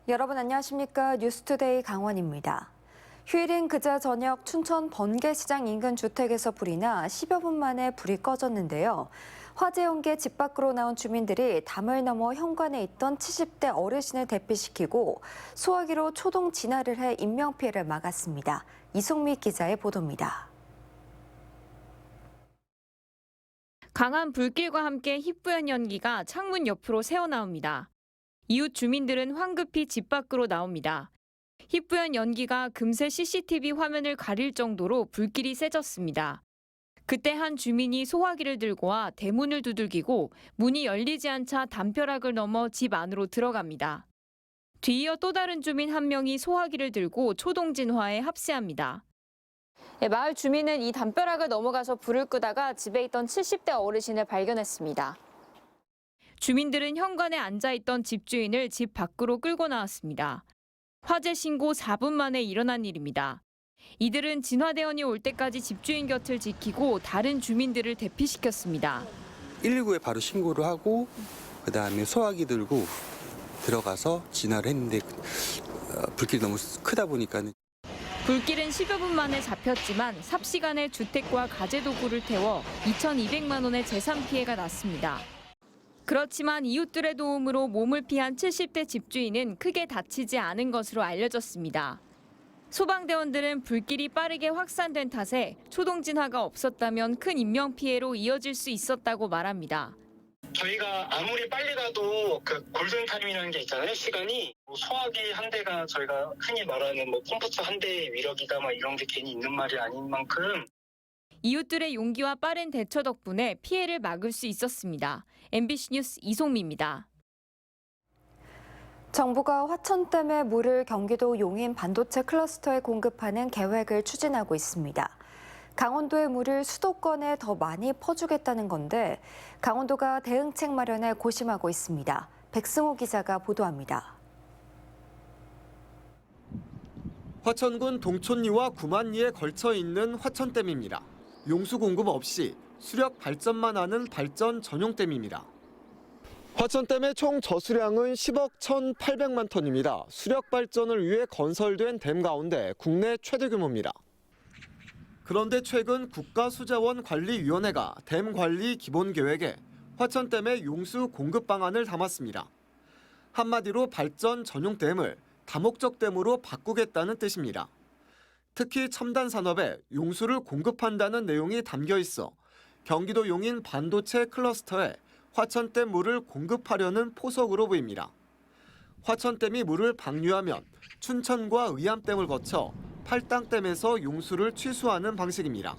여러분 안녕하십니까? 뉴스투데이 강원입니다. 휴일인 그제 저녁 춘천 번개시장 인근 주택에서 불이 나 10여 분 만에 불이 꺼졌는데요. 화재 연기에 집 밖으로 나온 주민들이 담을 넘어 현관에 있던 70대 어르신을 대피시키고 소화기로 초동 진화를 해 인명피해를 막았습니다. 이송미 기자의 보도입니다. 강한 불길과 함께 희뿌연 연기가 창문 옆으로 새어나옵니다. 이웃 주민들은 황급히 집 밖으로 나옵니다. 희뿌연 연기가 금세 CCTV 화면을 가릴 정도로 불길이 세졌습니다. 그때 한 주민이 소화기를 들고 와 대문을 두들기고 문이 열리지 않자 담벼락을 넘어 집 안으로 들어갑니다. 뒤이어 또 다른 주민 한 명이 소화기를 들고 초동진화에 합세합니다. 마을 주민은 이 담벼락을 넘어가서 불을 끄다가 집에 있던 70대 어르신을 발견했습니다. 주민들은 현관에 앉아있던 집주인을 집 밖으로 끌고 나왔습니다. 화재 신고 4분 만에 일어난 일입니다. 이들은 진화대원이 올 때까지 집주인 곁을 지키고 다른 주민들을 대피시켰습니다. 119에 바로 신고를 하고 그다음에 소화기 들고 들어가서 진화를 했는데 불길이 너무 크다 보니까는 불길은 10여 분 만에 잡혔지만 삽시간에 주택과 가재도구를 태워 2,200만 원의 재산 피해가 났습니다. 그렇지만 이웃들의 도움으로 몸을 피한 70대 집주인은 크게 다치지 않은 것으로 알려졌습니다. 소방대원들은 불길이 빠르게 확산된 탓에 초동진화가 없었다면 큰 인명피해로 이어질 수 있었다고 말합니다. 저희가 아무리 빨리 가도 그 골든타임이라는 게 있잖아요, 시간이. 소화기 한 대가 저희가 흔히 말하는 컴퓨터 한 대의 위력이다 이런 게 괜히 있는 말이 아닌 만큼 이웃들의 용기와 빠른 대처 덕분에 피해를 막을 수 있었습니다. MBC 뉴스 이송미입니다. 정부가 화천댐의 물을 경기도 용인 반도체 클러스터에 공급하는 계획을 추진하고 있습니다. 강원도의 물을 수도권에 더 많이 퍼주겠다는 건데 강원도가 대응책 마련에 고심하고 있습니다. 백승호 기자가 보도합니다. 화천군 동촌리와 구만리에 걸쳐 있는 화천댐입니다. 용수 공급 없이 수력 발전만 하는 발전 전용댐입니다. 화천댐의 총 저수량은 10억 1,800만 톤입니다. 수력 발전을 위해 건설된 댐 가운데 국내 최대 규모입니다. 그런데 최근 국가수자원관리위원회가 댐 관리 기본계획에 화천댐의 용수 공급 방안을 담았습니다. 한마디로 발전 전용 댐을 다목적 댐으로 바꾸겠다는 뜻입니다. 특히 첨단 산업에 용수를 공급한다는 내용이 담겨 있어 경기도 용인 반도체 클러스터에 화천댐 물을 공급하려는 포석으로 보입니다. 화천댐이 물을 방류하면 춘천과 의암댐을 거쳐 팔당댐에서 용수를 취수하는 방식입니다.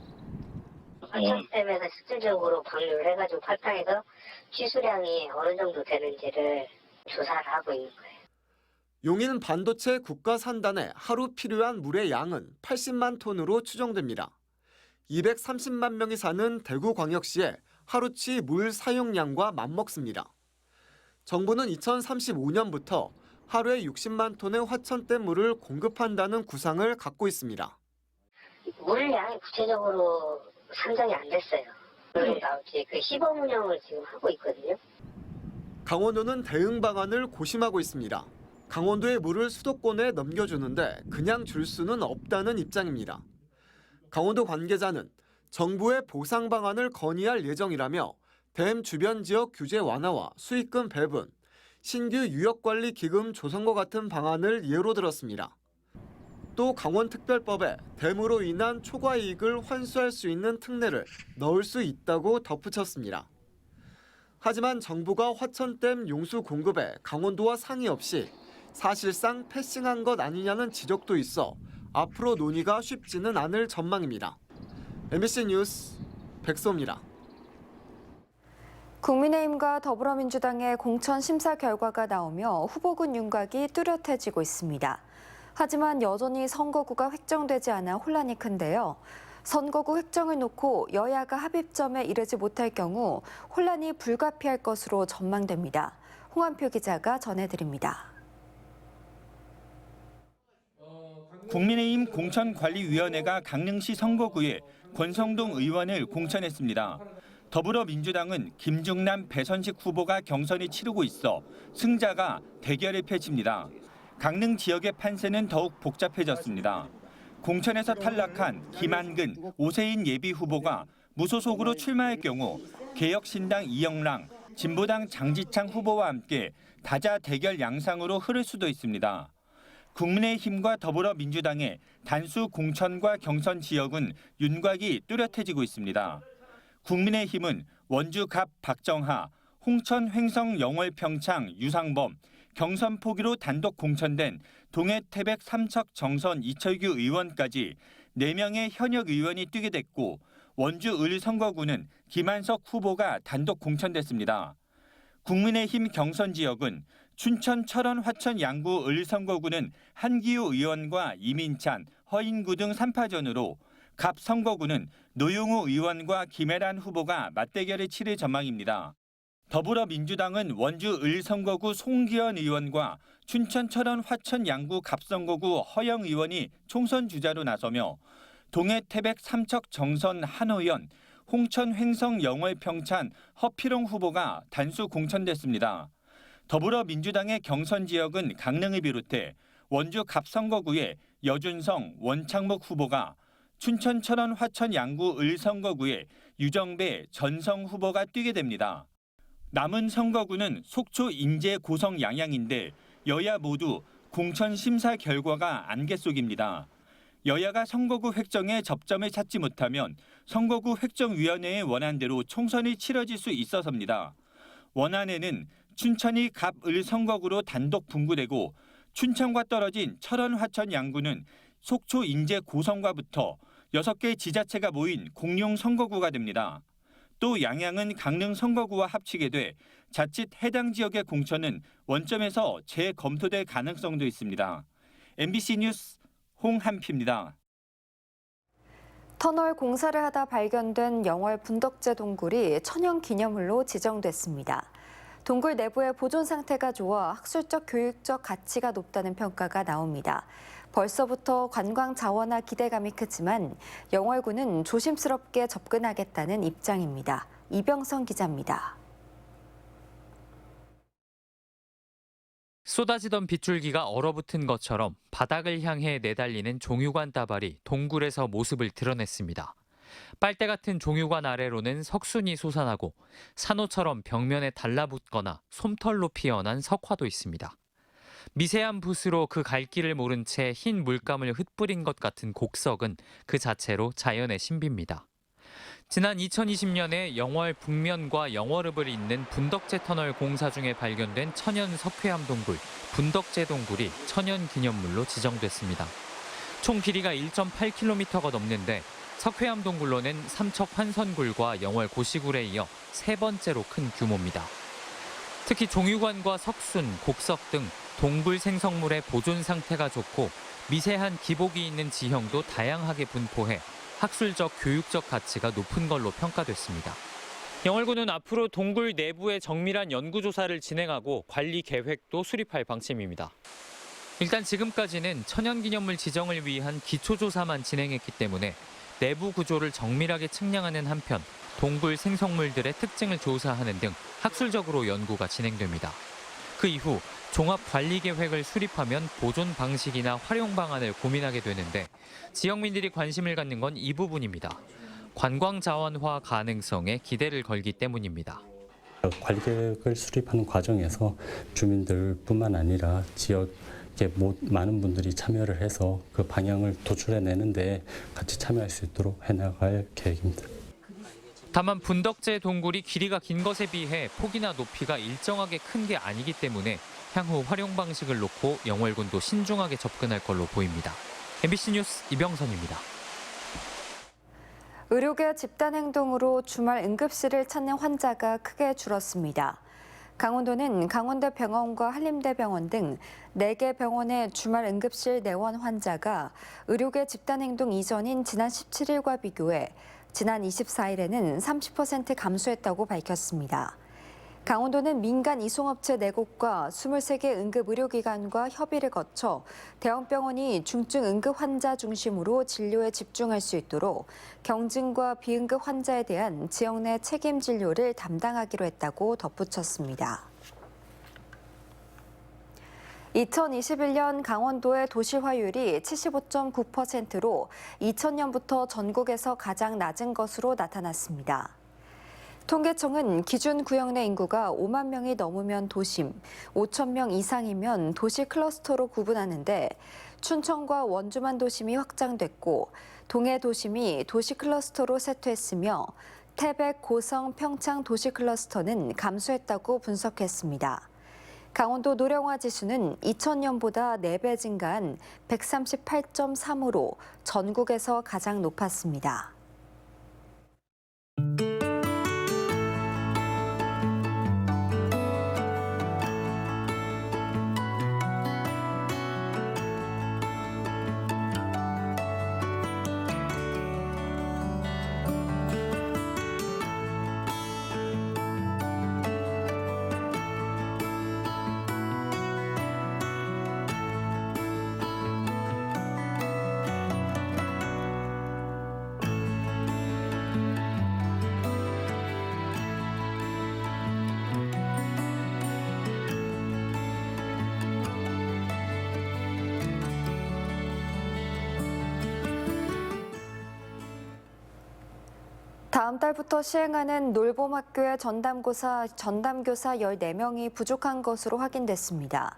화천댐에서 실질적으로 방류를 해가지고 팔당에서 취수량이 어느 정도 되는지를 조사를 하고 있는 거예요. 용인 반도체 국가산단에 하루 필요한 물의 양은 80만 톤으로 추정됩니다. 230만 명이 사는 대구광역시의 하루치 물 사용량과 맞먹습니다. 정부는 2035년부터 하루에 60만 톤의 화천댐 물을 공급한다는 구상을 갖고 있습니다. 물량이 구체적으로 산정이 안 됐어요. 나올지 그 시범 운영을 지금 하고 있거든요. 강원도는 대응 방안을 고심하고 있습니다. 강원도의 물을 수도권에 넘겨주는데 그냥 줄 수는 없다는 입장입니다. 강원도 관계자는 정부의 보상 방안을 건의할 예정이라며 댐 주변 지역 규제 완화와 수익금 배분, 신규 유역관리 기금 조성과 같은 방안을 예로 들었습니다. 또 강원특별법에 댐으로 인한 초과 이익을 환수할 수 있는 특례를 넣을 수 있다고 덧붙였습니다. 하지만 정부가 화천댐 용수 공급에 강원도와 상의 없이 사실상 패싱한 것 아니냐는 지적도 있어 앞으로 논의가 쉽지는 않을 전망입니다. MBC 뉴스 백소입니다. 국민의힘과 더불어민주당의 공천 심사 결과가 나오며 후보군 윤곽이 뚜렷해지고 있습니다. 하지만 여전히 선거구가 획정되지 않아 혼란이 큰데요. 선거구 획정을 놓고 여야가 합의점에 이르지 못할 경우 혼란이 불가피할 것으로 전망됩니다. 홍한표 기자가 전해드립니다. 국민의힘 공천관리위원회가 강릉시 선거구에 권성동 의원을 공천했습니다. 더불어민주당은 김중남, 배선식 후보가 경선이 치르고 있어 승자가 대결을 펼칩니다. 강릉 지역의 판세는 더욱 복잡해졌습니다. 공천에서 탈락한 김한근, 오세인 예비 후보가 무소속으로 출마할 경우 개혁신당 이영랑, 진보당 장지창 후보와 함께 다자 대결 양상으로 흐를 수도 있습니다. 국민의힘과 더불어민주당의 단수 공천과 경선 지역은 윤곽이 뚜렷해지고 있습니다. 국민의힘은 원주 갑 박정하, 홍천 횡성 영월 평창 유상범, 경선 포기로 단독 공천된 동해 태백 삼척 정선 이철규 의원까지 4명의 현역 의원이 뛰게 됐고 원주 을 선거구는 김한석 후보가 단독 공천됐습니다. 국민의힘 경선 지역은 춘천 철원 화천 양구 을 선거구는 한기우 의원과 이민찬, 허인구 등 3파전으로 갑 선거구는 노용우 의원과 김혜란 후보가 맞대결을 치를 전망입니다. 더불어민주당은 원주 을 선거구 송기현 의원과 춘천 철원 화천 양구 갑 선거구 허영 의원이 총선 주자로 나서며 동해 태백 삼척 정선 한호연, 홍천 횡성 영월 평찬 허필홍 후보가 단수 공천됐습니다. 더불어민주당의 경선 지역은 강릉을 비롯해 원주 갑 선거구에 여준성, 원창목 후보가, 춘천 철원 화천 양구 을 선거구에 유정배, 전성 후보가 뛰게 됩니다. 남은 선거구는 속초, 인제, 고성, 양양인데 여야 모두 공천 심사 결과가 안개 속입니다. 여야가 선거구 획정에 접점을 찾지 못하면 선거구 획정위원회의 원안대로 총선이 치러질 수 있어서입니다. 원안에는 춘천이 갑 을 선거구로 단독 분구되고 춘천과 떨어진 철원 화천 양구는 속초 인제 고성과부터 6개 지자체가 모인 공용 선거구가 됩니다. 또 양양은 강릉 선거구와 합치게 돼 자칫 해당 지역의 공천은 원점에서 재검토될 가능성도 있습니다. MBC 뉴스 홍한피입니다. 터널 공사를 하다 발견된 영월 분덕제 동굴이 천연기념물로 지정됐습니다. 동굴 내부의 보존 상태가 좋아 학술적, 교육적 가치가 높다는 평가가 나옵니다. 벌써부터 관광 자원화 기대감이 크지만 영월군은 조심스럽게 접근하겠다는 입장입니다. 이병선 기자입니다. 쏟아지던 빗줄기가 얼어붙은 것처럼 바닥을 향해 내달리는 종유관 따발이 동굴에서 모습을 드러냈습니다. 빨대 같은 종유관 아래로는 석순이 솟아나고 산호처럼 벽면에 달라붙거나 솜털로 피어난 석화도 있습니다. 미세한 붓으로 그 갈 길을 모른 채 흰 물감을 흩뿌린 것 같은 곡석은 그 자체로 자연의 신비입니다. 지난 2020년에 영월 북면과 영월읍을 잇는 분덕제 터널 공사 중에 발견된 천연 석회암 동굴, 분덕제 동굴이 천연기념물로 지정됐습니다. 총 길이가 1.8km가 넘는데 석회암 동굴로는 삼척 환선굴과 영월 고시굴에 이어 3번째로 큰 규모입니다. 특히 종유관과 석순, 곡석 등 동굴 생성물의 보존 상태가 좋고 미세한 기복이 있는 지형도 다양하게 분포해 학술적, 교육적 가치가 높은 걸로 평가됐습니다. 영월군은 앞으로 동굴 내부의 정밀한 연구조사를 진행하고 관리 계획도 수립할 방침입니다. 일단 지금까지는 천연기념물 지정을 위한 기초조사만 진행했기 때문에 내부 구조를 정밀하게 측량하는 한편 동굴 생성물들의 특징을 조사하는 등 학술적으로 연구가 진행됩니다. 그 이후 종합관리계획을 수립하면 보존 방식이나 활용 방안을 고민하게 되는데 지역민들이 관심을 갖는 건 이 부분입니다. 관광 자원화 가능성에 기대를 걸기 때문입니다. 관리계획을 수립하는 과정에서 주민들뿐만 아니라 지역의 많은 분들이 참여를 해서 그 방향을 도출해내는데 같이 참여할 수 있도록 해나갈 계획입니다. 다만 분덕제 동굴이 길이가 긴 것에 비해 폭이나 높이가 일정하게 큰 게 아니기 때문에 향후 활용 방식을 놓고 영월군도 신중하게 접근할 걸로 보입니다. MBC 뉴스 이병선입니다. 의료계 집단 행동으로 주말 응급실을 찾는 환자가 크게 줄었습니다. 강원도는 강원대병원과 한림대병원 등 4개 병원의 주말 응급실 내원 환자가 의료계 집단 행동 이전인 지난 17일과 비교해 지난 24일에는 30% 감소했다고 밝혔습니다. 강원도는 민간 이송업체 4곳과 23개 응급의료기관과 협의를 거쳐 대형병원이 중증 응급 환자 중심으로 진료에 집중할 수 있도록 경증과 비응급 환자에 대한 지역 내 책임 진료를 담당하기로 했다고 덧붙였습니다. 2021년 강원도의 도시화율이 75.9%로 2000년부터 전국에서 가장 낮은 것으로 나타났습니다. 통계청은 기준 구역 내 인구가 5만 명이 넘으면 도심, 5천 명 이상이면 도시 클러스터로 구분하는데 춘천과 원주만 도심이 확장됐고 동해 도심이 도시 클러스터로 쇠퇴했으며 태백, 고성, 평창 도시 클러스터는 감소했다고 분석했습니다. 강원도 노령화 지수는 2000년보다 4배 증가한 138.3으로 전국에서 가장 높았습니다. 다음 달부터 시행하는 놀봄학교의 전담교사 14명이 부족한 것으로 확인됐습니다.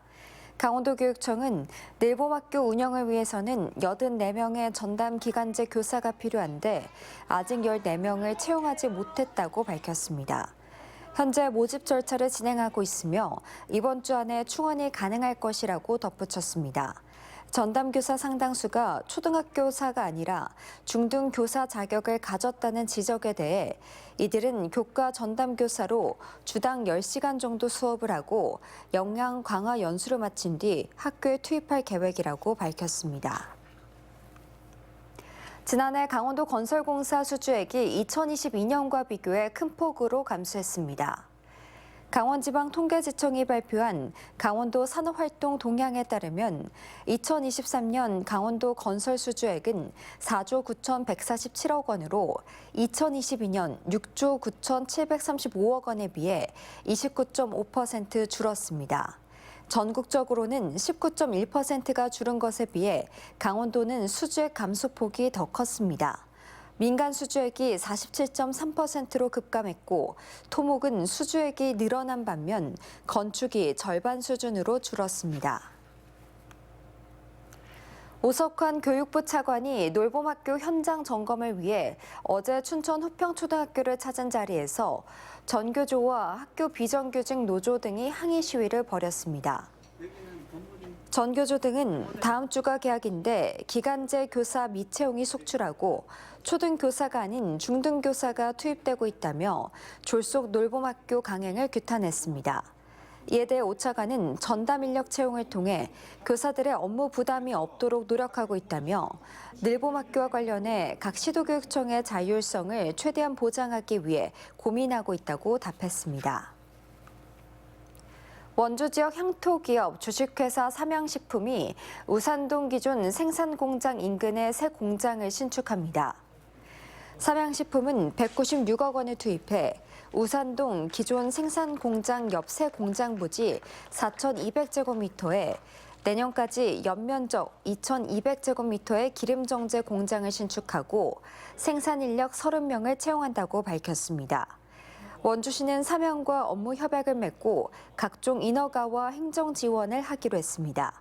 강원도교육청은 놀봄학교 운영을 위해서는 84명의 전담 기간제 교사가 필요한데 아직 14명을 채용하지 못했다고 밝혔습니다. 현재 모집 절차를 진행하고 있으며 이번 주 안에 충원이 가능할 것이라고 덧붙였습니다. 전담교사 상당수가 초등학교사가 아니라 중등교사 자격을 가졌다는 지적에 대해 이들은 교과 전담교사로 주당 10시간 정도 수업을 하고 역량 강화 연수를 마친 뒤 학교에 투입할 계획이라고 밝혔습니다. 지난해 강원도 건설공사 수주액이 2022년과 비교해 큰 폭으로 감소했습니다. 강원지방통계지청이 발표한 강원도 산업활동 동향에 따르면 2023년 강원도 건설 수주액은 4조 9,147억 원으로 2022년 6조 9,735억 원에 비해 29.5% 줄었습니다. 전국적으로는 19.1%가 줄은 것에 비해 강원도는 수주액 감소폭이 더 컸습니다. 민간 수주액이 47.3%로 급감했고 토목은 수주액이 늘어난 반면 건축이 절반 수준으로 줄었습니다. 오석환 교육부 차관이 놀봄학교 현장 점검을 위해 어제 춘천 후평초등학교를 찾은 자리에서 전교조와 학교 비정규직 노조 등이 항의 시위를 벌였습니다. 전교조 등은 다음 주가 개학인데 기간제 교사 미채용이 속출하고 초등교사가 아닌 중등교사가 투입되고 있다며 졸속 놀봄학교 강행을 규탄했습니다. 이에 대해 오 차관은 전담 인력 채용을 통해 교사들의 업무 부담이 없도록 노력하고 있다며 놀봄학교와 관련해 각 시도교육청의 자율성을 최대한 보장하기 위해 고민하고 있다고 답했습니다. 원주 지역 향토기업 주식회사 삼양식품이 우산동 기존 생산공장 인근에 새 공장을 신축합니다. 삼양식품은 196억 원을 투입해 우산동 기존 생산공장 옆 새 공장 부지 4,200제곱미터에 내년까지 연면적 2,200제곱미터의 기름정제 공장을 신축하고 생산인력 30명을 채용한다고 밝혔습니다. 원주시는 삼양과 업무 협약을 맺고 각종 인허가와 행정 지원을 하기로 했습니다.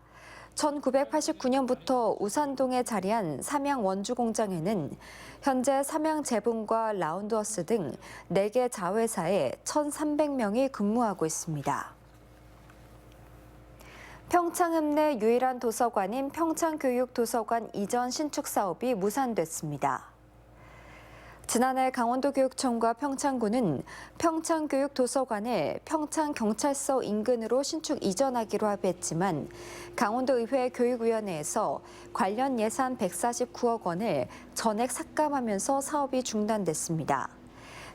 1989년부터 우산동에 자리한 삼양 원주 공장에는 현재 삼양 제분과 라운드허스 등 4개 자회사에 1,300명이 근무하고 있습니다. 평창읍내 유일한 도서관인 평창교육도서관 이전 신축 사업이 무산됐습니다. 지난해 강원도교육청과 평창군은 평창교육도서관을 평창경찰서 인근으로 신축 이전하기로 합의했지만 강원도의회 교육위원회에서 관련 예산 149억 원을 전액 삭감하면서 사업이 중단됐습니다.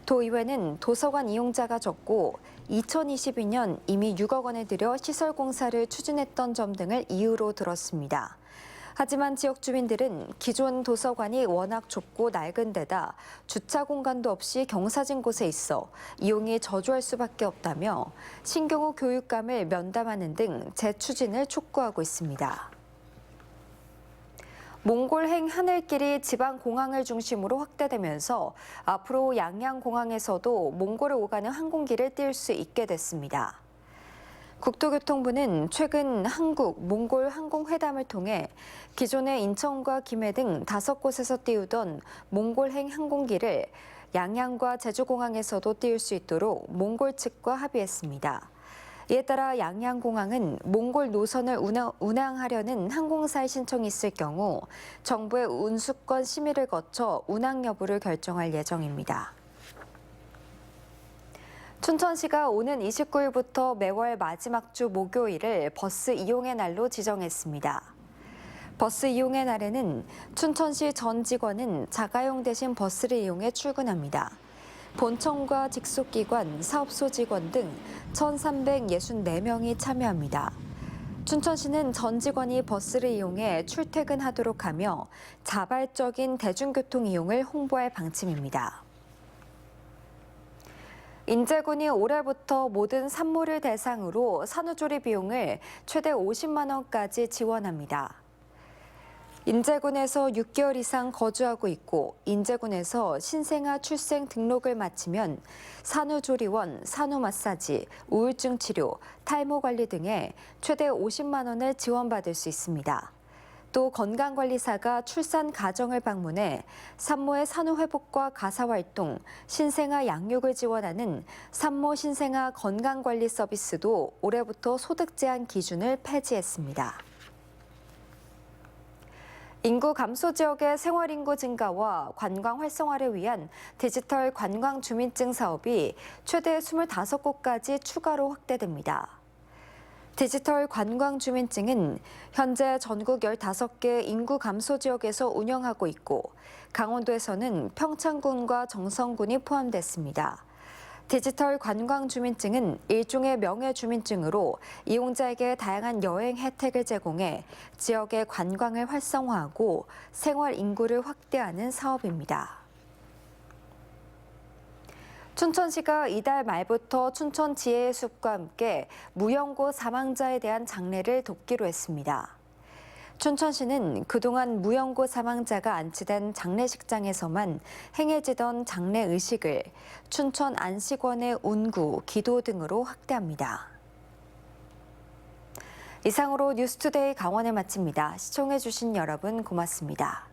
도의회는 도서관 이용자가 적고 2022년 이미 6억 원을 들여 시설 공사를 추진했던 점 등을 이유로 들었습니다. 하지만 지역 주민들은 기존 도서관이 워낙 좁고 낡은 데다 주차 공간도 없이 경사진 곳에 있어 이용이 저조할 수밖에 없다며 신경호 교육감을 면담하는 등 재추진을 촉구하고 있습니다. 몽골행 하늘길이 지방공항을 중심으로 확대되면서 앞으로 양양공항에서도 몽골을 오가는 항공기를 띄울 수 있게 됐습니다. 국토교통부는 최근 한국, 몽골 항공회담을 통해 기존의 인천과 김해 등 5곳에서 띄우던 몽골행 항공기를 양양과 제주공항에서도 띄울 수 있도록 몽골 측과 합의했습니다. 이에 따라 양양공항은 몽골 노선을 운항하려는 항공사의 신청이 있을 경우 정부의 운수권 심의를 거쳐 운항 여부를 결정할 예정입니다. 춘천시가 오는 29일부터 매월 마지막 주 목요일을 버스 이용의 날로 지정했습니다. 버스 이용의 날에는 춘천시 전 직원은 자가용 대신 버스를 이용해 출근합니다. 본청과 직속기관, 사업소 직원 등 1,364명이 참여합니다. 춘천시는 전 직원이 버스를 이용해 출퇴근하도록 하며 자발적인 대중교통 이용을 홍보할 방침입니다. 인제군이 올해부터 모든 산모를 대상으로 산후조리 비용을 최대 50만 원까지 지원합니다. 인제군에서 6개월 이상 거주하고 있고 인제군에서 신생아 출생 등록을 마치면 산후조리원, 산후마사지, 우울증 치료, 탈모 관리 등에 최대 50만 원을 지원받을 수 있습니다. 또 건강관리사가 출산 가정을 방문해 산모의 산후회복과 가사활동, 신생아 양육을 지원하는 산모 신생아 건강관리 서비스도 올해부터 소득 제한 기준을 폐지했습니다. 인구 감소 지역의 생활인구 증가와 관광 활성화를 위한 디지털 관광 주민증 사업이 최대 25곳까지 추가로 확대됩니다. 디지털 관광 주민증은 현재 전국 15개 인구 감소 지역에서 운영하고 있고 강원도에서는 평창군과 정선군이 포함됐습니다. 디지털 관광 주민증은 일종의 명예 주민증으로 이용자에게 다양한 여행 혜택을 제공해 지역의 관광을 활성화하고 생활 인구를 확대하는 사업입니다. 춘천시가 이달 말부터 춘천 지혜의 숲과 함께 무연고 사망자에 대한 장례를 돕기로 했습니다. 춘천시는 그동안 무연고 사망자가 안치된 장례식장에서만 행해지던 장례 의식을 춘천 안식원의 운구, 기도 등으로 확대합니다. 이상으로 뉴스투데이 강원을 마칩니다. 시청해주신 여러분 고맙습니다.